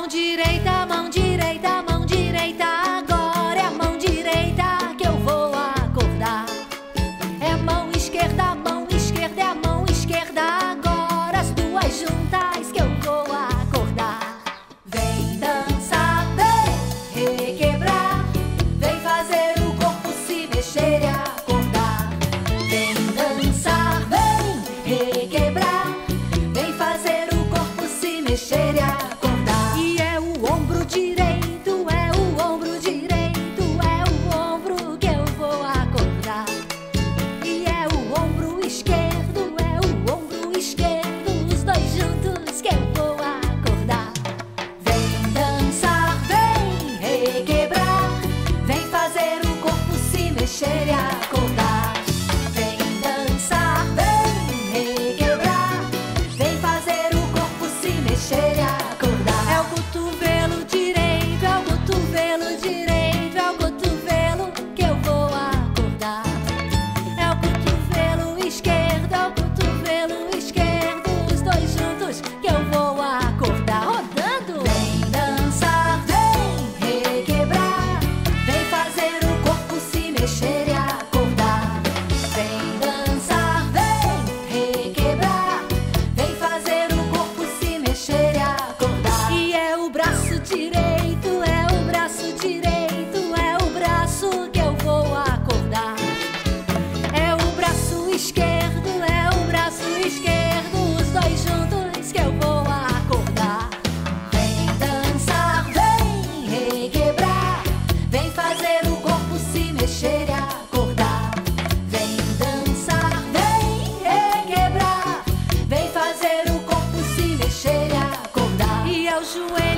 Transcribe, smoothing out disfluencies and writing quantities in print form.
mão direita, mão direita, mão direita. Agora é a mão direita que eu vou acordar. É a mão esquerda, é a mão esquerda. Agora as duas juntas que eu vou acordar. Vem dançar, vem requebrar, vem fazer o corpo se mexer e acordar. Vem dançar, vem requebrar, vem fazer o corpo se mexer e acordar. E é o ombro direito, é o ombro direito, é o ombro que eu vou acordar. E é o ombro esquerdo, é o ombro esquerdo, os dois juntos que eu vou acordar. Vem dançar, vem requebrar, vem fazer o corpo se mexer e acordar. Vem dançar, vem requebrar, vem fazer o corpo se mexer e acordar. É o cotovelo direito, é o cotovelo direito, é o cotovelo que eu vou acordar. É o cotovelo esquerdo, é o cotovelo esquerdo, os dois juntos que eu vou acordar. Rodando! Vem dançar, vem requebrar, vem fazer o corpo se mexer e acordar. Vem dançar, vem requebrar, vem fazer o corpo se mexer e acordar. E é o braço direito, é o braço direito, é o braço que eu vou acordar. É o braço esquerdo, é o braço esquerdo, os dois juntos que eu vou acordar. Vem dançar, vem requebrar, vem fazer o corpo se mexer e acordar. Vem dançar, vem requebrar, vem fazer o corpo se mexer e acordar. E é o joelho